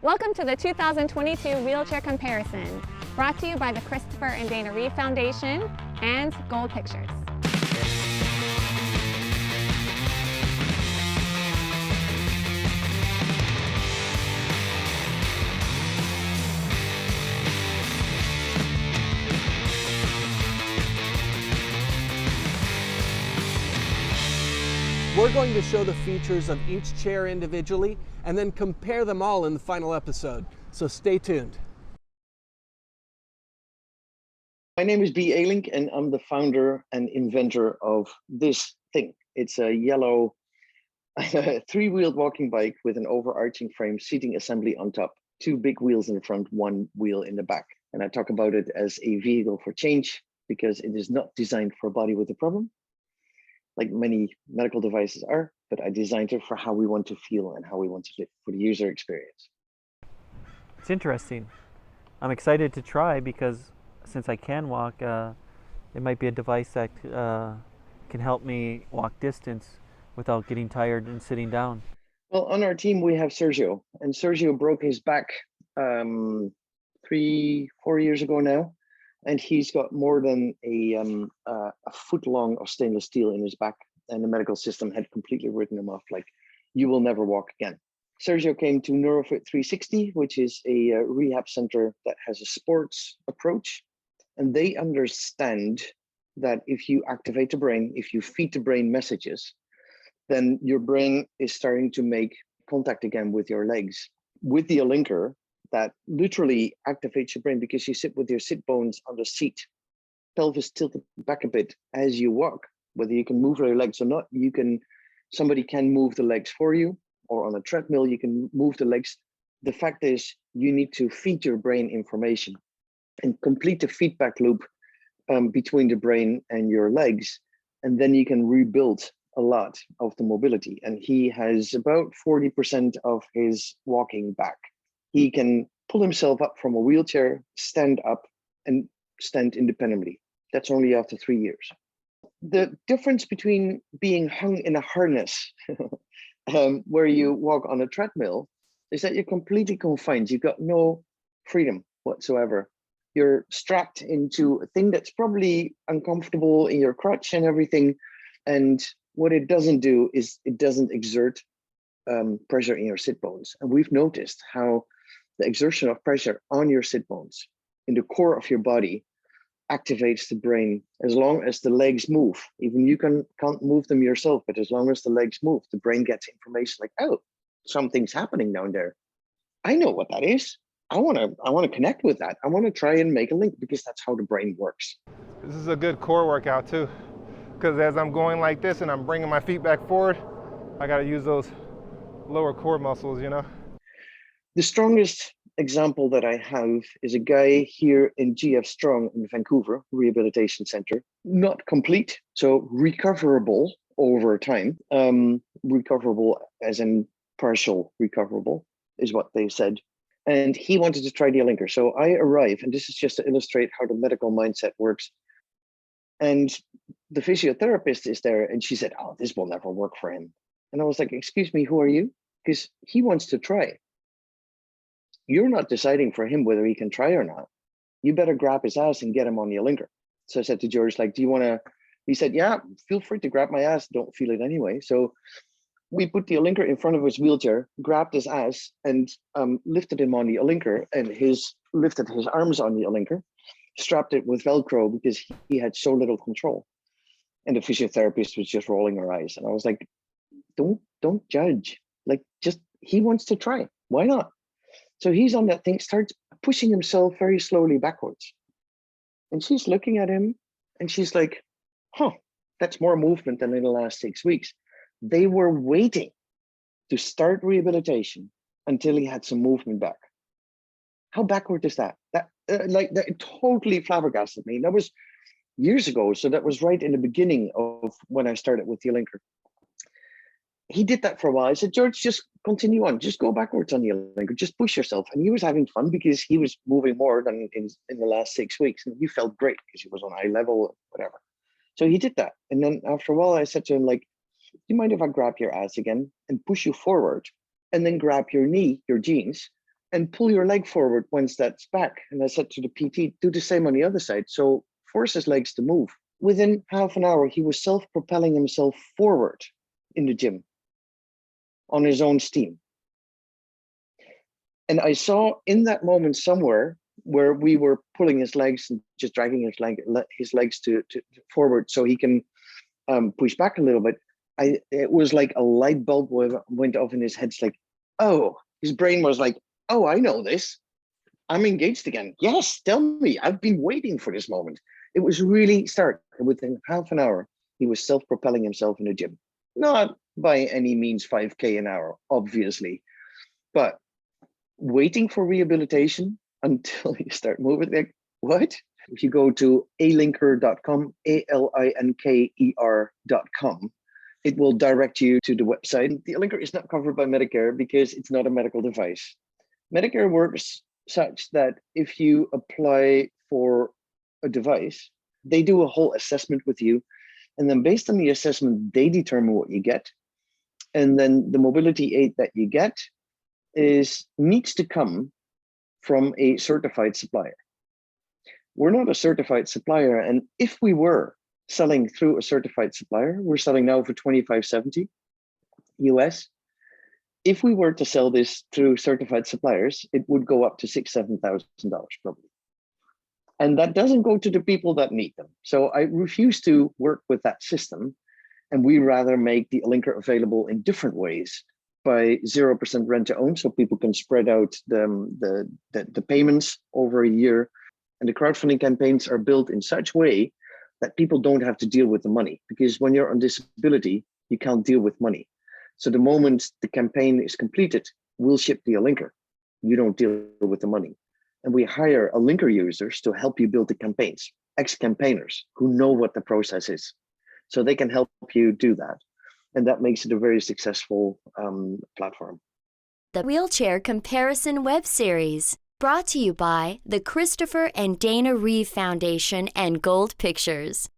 Welcome to the 2022 Wheelchair Comparison, brought to you by the Christopher and Dana Reeve Foundation and Gold Pictures. We're going to show the features of each chair individually and then compare them all in the final episode. So stay tuned. My name is B. Aelink, and I'm the founder and inventor of this thing. It's a yellow three-wheeled walking bike with an overarching frame seating assembly on top, two big wheels in the front, one wheel in the back. And I talk about it as a vehicle for change because it is not designed for a body with a problem, like many medical devices are, but I designed it for how we want to feel and how we want to live, for the user experience. It's interesting. I'm excited to try because since I can walk, it might be a device that can help me walk distance without getting tired and sitting down. Well, on our team, we have Sergio, and Sergio broke his back 3-4 years ago now. And he's got more than a foot long of stainless steel in his back, and the medical system had completely written him off, like, you will never walk again. Sergio came to NeuroFit 360, which is a rehab center that has a sports approach. And they understand that if you activate the brain, if you feed the brain messages, then your brain is starting to make contact again with your legs. With the Alinker, that literally activates your brain because you sit with your sit bones on the seat, pelvis tilted back a bit as you walk. Whether you can move your legs or not, somebody can move the legs for you, or on a treadmill, you can move the legs. The fact is, you need to feed your brain information and complete the feedback loop between the brain and your legs. And then you can rebuild a lot of the mobility. And he has about 40% of his walking back. He can pull himself up from a wheelchair, stand up, and stand independently. That's only after 3 years. The difference between being hung in a harness where you walk on a treadmill is that you're completely confined. You've got no freedom whatsoever. You're strapped into a thing that's probably uncomfortable in your crotch and everything. And what it doesn't do is it doesn't exert pressure in your sit bones. And we've noticed how the exertion of pressure on your sit bones in the core of your body activates the brain as long as the legs move. Even you can't move them yourself, but as long as the legs move, the brain gets information like, oh, something's happening down there. I know what that is. I want to connect with that. I want to try and make a link because that's how the brain works. This is a good core workout too, because as I'm going like this and I'm bringing my feet back forward, I got to use those lower core muscles, you know. The strongest example that I have is a guy here in GF Strong in Vancouver Rehabilitation Center. Not complete, so recoverable over time. Recoverable as in partial recoverable is what they said. And he wanted to try the Alinker. So I arrive, and this is just to illustrate how the medical mindset works. And the physiotherapist is there, and she said, oh, this will never work for him. And I was like, excuse me, who are you? Because he wants to try. You're not deciding for him whether he can try or not. You better grab his ass and get him on the Alinker. So I said to George, like, do you want to? He said, yeah, feel free to grab my ass. Don't feel it anyway. So we put the Alinker in front of his wheelchair, grabbed his ass, and lifted him on the Alinker, and lifted his arms on the Alinker, strapped it with Velcro because he had so little control. And the physiotherapist was just rolling her eyes. And I was like, don't judge. Like, just, he wants to try. Why not? So he's on that thing, starts pushing himself very slowly backwards. And she's looking at him and she's like, huh, that's more movement than in the last 6 weeks. They were waiting to start rehabilitation until he had some movement back. How backward is that? That it totally flabbergasted me. That was years ago. So that was right in the beginning of when I started with the Alinker. He did that for a while. I said, George, just continue on. Just go backwards on the Alinker. Just push yourself. And he was having fun because he was moving more than in the last 6 weeks. And he felt great because he was on eye level, whatever. So he did that. And then after a while, I said to him, like, do you mind if I grab your ass again and push you forward? And then grab your knee, your jeans, and pull your leg forward once that's back. And I said to the PT, do the same on the other side. So force his legs to move. Within half an hour, he was self-propelling himself forward in the gym on his own steam. And I saw in that moment somewhere where we were pulling his legs and just dragging his legs to forward so he can push back a little bit. It was like a light bulb went off in his head. It's like, oh, his brain was like, oh, I know this. I'm engaged again. Yes, tell me. I've been waiting for this moment. It was really stark. Within half an hour, he was self-propelling himself in the gym. Not by any means 5K an hour, obviously, but waiting for rehabilitation until you start moving. Like, what? If you go to alinker.com, ALINKER.com, it will direct you to the website. The Alinker is not covered by Medicare because it's not a medical device. Medicare works such that if you apply for a device, they do a whole assessment with you. And then based on the assessment, they determine what you get. And then the mobility aid that you get needs to come from a certified supplier. We're not a certified supplier. And if we were selling through a certified supplier, we're selling now for $25.70 US. If we were to sell this through certified suppliers, it would go up to $6,000-7,000 probably. And that doesn't go to the people that need them. So I refuse to work with that system. And we rather make the Alinker available in different ways by 0% rent to own, so people can spread out the payments over a year. And the crowdfunding campaigns are built in such a way that people don't have to deal with the money, because when you're on disability, you can't deal with money. So the moment the campaign is completed, we'll ship the Alinker. You don't deal with the money. And we hire Alinker users to help you build the campaigns, ex-campaigners who know what the process is. So they can help you do that. And that makes it a very successful platform. The Wheelchair Comparison Web Series, brought to you by the Christopher and Dana Reeve Foundation and Gold Pictures.